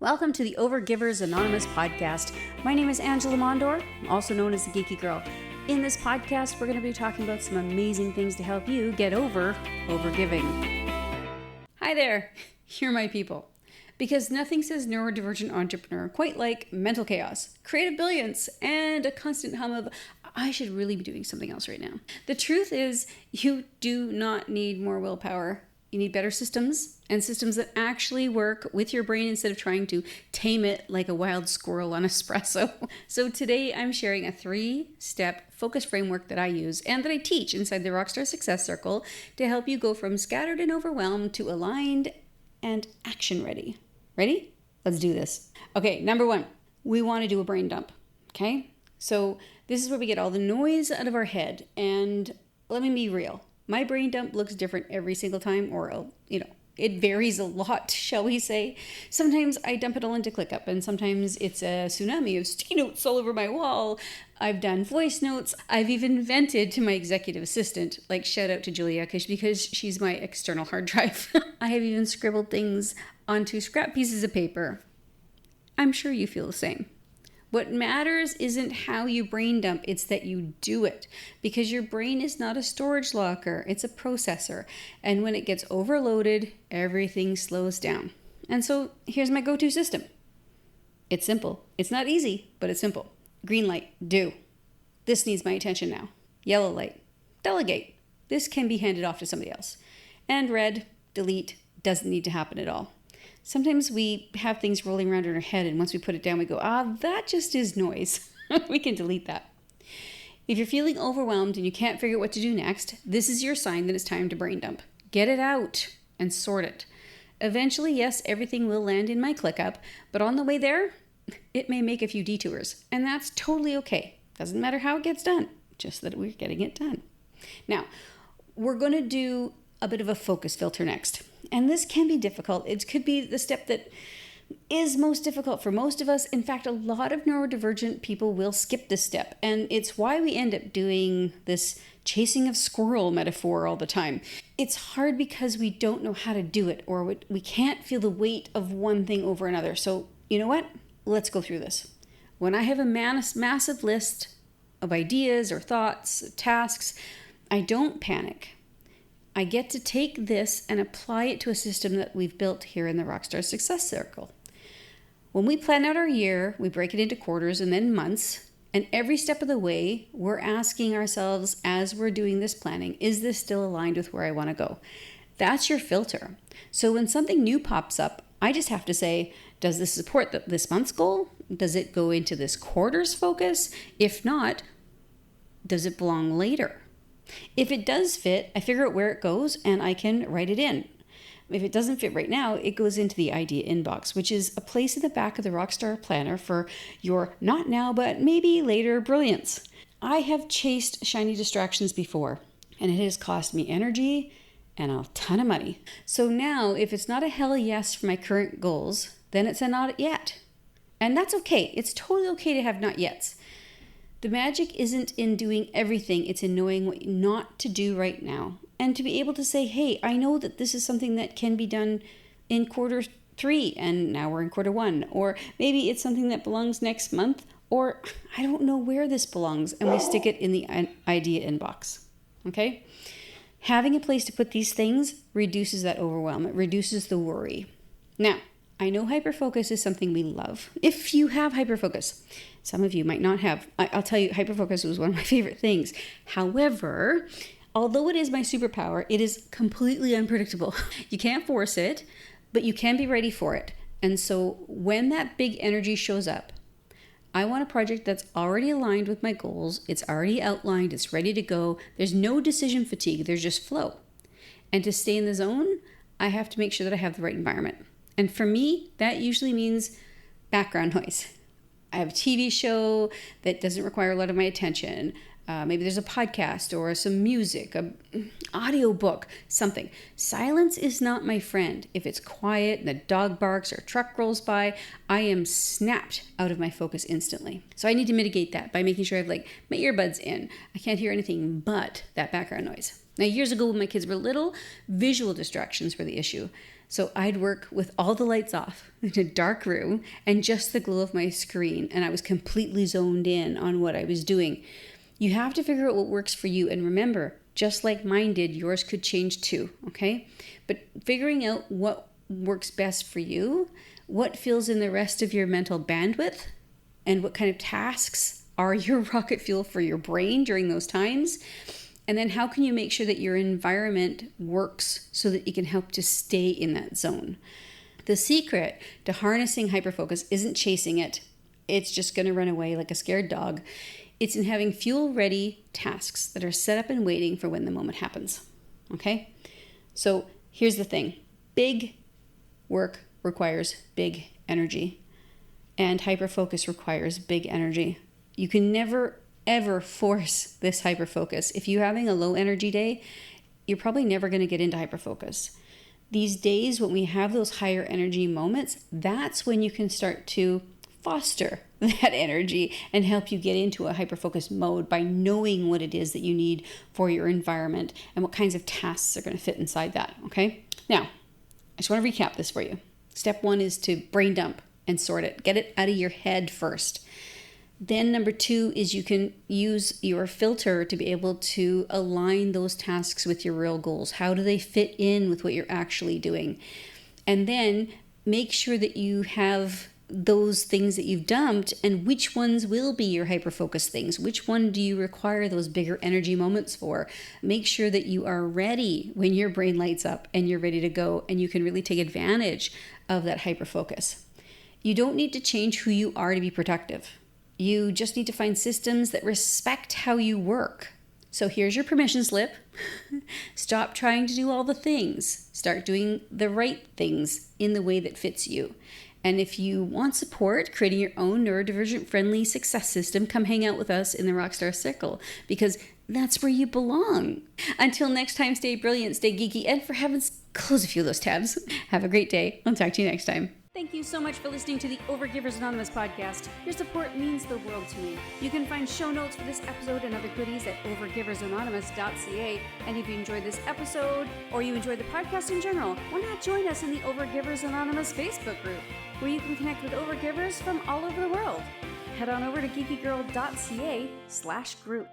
Welcome to the Overgivers Anonymous podcast. My name is Angela Mondor, also known as the Geeky Girl. In this podcast, we're going to be talking about some amazing things to help you get over overgiving. Hi there, you're my people. Because nothing says neurodivergent entrepreneur quite like mental chaos, creative brilliance, and a constant hum of, I should really be doing something else right now. The truth is, you do not need more willpower. You need better systems, and systems that actually work with your brain instead of trying to tame it like a wild squirrel on espresso. So today I'm sharing a 3-step focus framework that I use and that I teach inside the Rockstar Success Circle to help you go from scattered and overwhelmed to aligned and action ready. Ready? Let's do this. Okay, number 1, we want to do a brain dump. Okay? So this is where we get all the noise out of our head. And let me be real. My brain dump looks different every single time, or, it varies a lot, shall we say. Sometimes I dump it all into ClickUp, and sometimes it's a tsunami of sticky notes all over my wall. I've done voice notes. I've even vented to my executive assistant, like shout out to Julia, because she's my external hard drive. I have even scribbled things onto scrap pieces of paper. I'm sure you feel the same. What matters isn't how you brain dump, it's that you do it. Because your brain is not a storage locker, it's a processor. And when it gets overloaded, everything slows down. And so here's my go-to system. It's simple. It's not easy, but it's simple. Green light, do. This needs my attention now. Yellow light, delegate. This can be handed off to somebody else. And red, delete, doesn't need to happen at all. Sometimes we have things rolling around in our head, and once we put it down, we go, that just is noise. We can delete that. If you're feeling overwhelmed and you can't figure out what to do next, this is your sign that it's time to brain dump. Get it out and sort it. Eventually, yes, everything will land in my ClickUp, but on the way there, it may make a few detours, and that's totally okay. Doesn't matter how it gets done, just that we're getting it done. Now, we're going to do a bit of a focus filter next. And this can be difficult. It could be the step that is most difficult for most of us. In fact, a lot of neurodivergent people will skip this step. And it's why we end up doing this chasing of squirrel metaphor all the time. It's hard because we don't know how to do it, or we can't feel the weight of one thing over another. So you know what? Let's go through this. When I have a massive list of ideas or thoughts, tasks, I don't panic. I get to take this and apply it to a system that we've built here in the Rockstar Success Circle. When we plan out our year, we break it into quarters and then months, and every step of the way, we're asking ourselves as we're doing this planning, is this still aligned with where I want to go? That's your filter. So when something new pops up, I just have to say, does this support this month's goal? Does it go into this quarter's focus? If not, does it belong later? If it does fit, I figure out where it goes and I can write it in. If it doesn't fit right now, it goes into the idea inbox, which is a place in the back of the Rockstar Planner for your not now, but maybe later brilliance. I have chased shiny distractions before, and it has cost me energy and a ton of money. So now, if it's not a hell yes for my current goals, then it's a not yet. And that's okay. It's totally okay to have not yets. The magic isn't in doing everything, it's in knowing what not to do right now. And to be able to say, hey, I know that this is something that can be done in quarter 3, and now we're in quarter 1. Or maybe it's something that belongs next month, or I don't know where this belongs, and we stick it in the idea inbox. Okay? Having a place to put these things reduces that overwhelm. It reduces the worry. Now, I know hyperfocus is something we love. If you have hyperfocus, some of you might not have. I'll tell you, hyperfocus was one of my favorite things. However, although it is my superpower, it is completely unpredictable. You can't force it, but you can be ready for it. And so when that big energy shows up, I want a project that's already aligned with my goals. It's already outlined. It's ready to go. There's no decision fatigue. There's just flow. And to stay in the zone, I have to make sure that I have the right environment. And for me, that usually means background noise. I have a TV show that doesn't require a lot of my attention. Maybe there's a podcast or some music, an audio book, something. Silence is not my friend. If it's quiet and the dog barks or a truck rolls by, I am snapped out of my focus instantly. So I need to mitigate that by making sure I have my earbuds in. I can't hear anything but that background noise. Now, years ago when my kids were little, visual distractions were the issue. So I'd work with all the lights off in a dark room and just the glow of my screen, and I was completely zoned in on what I was doing. You have to figure out what works for you, and remember, just like mine did, yours could change too, okay? But figuring out what works best for you, what fills in the rest of your mental bandwidth, and what kind of tasks are your rocket fuel for your brain during those times. And then how can you make sure that your environment works so that you can help to stay in that zone? The secret to harnessing hyperfocus isn't chasing it. It's just going to run away like a scared dog. It's in having fuel-ready tasks that are set up and waiting for when the moment happens. Okay? So here's the thing. Big work requires big energy, and hyperfocus requires big energy. You can never ever force this hyperfocus. If you're having a low energy day, you're probably never going to get into hyperfocus. These days when we have those higher energy moments, that's when you can start to foster that energy and help you get into a hyperfocus mode by knowing what it is that you need for your environment and what kinds of tasks are going to fit inside that, okay? Now, I just want to recap this for you. Step 1 is to brain dump and sort it. Get it out of your head first. Then number 2 is you can use your filter to be able to align those tasks with your real goals. How do they fit in with what you're actually doing? And then make sure that you have those things that you've dumped and which ones will be your hyperfocus things. Which one do you require those bigger energy moments for? Make sure that you are ready when your brain lights up and you're ready to go and you can really take advantage of that hyperfocus. You don't need to change who you are to be productive. You just need to find systems that respect how you work. So here's your permission slip. Stop trying to do all the things. Start doing the right things in the way that fits you. And if you want support creating your own neurodivergent friendly success system, come hang out with us in the Rockstar Circle, because that's where you belong. Until next time, stay brilliant, stay geeky, and for heaven's, close a few of those tabs. Have a great day. I'll talk to you next time. Thank you so much for listening to the Overgivers Anonymous podcast. Your support means the world to me. You can find show notes for this episode and other goodies at overgiversanonymous.ca. And if you enjoyed this episode or you enjoyed the podcast in general, why not join us in the Overgivers Anonymous Facebook group, where you can connect with overgivers from all over the world. Head on over to geekygirl.ca/group.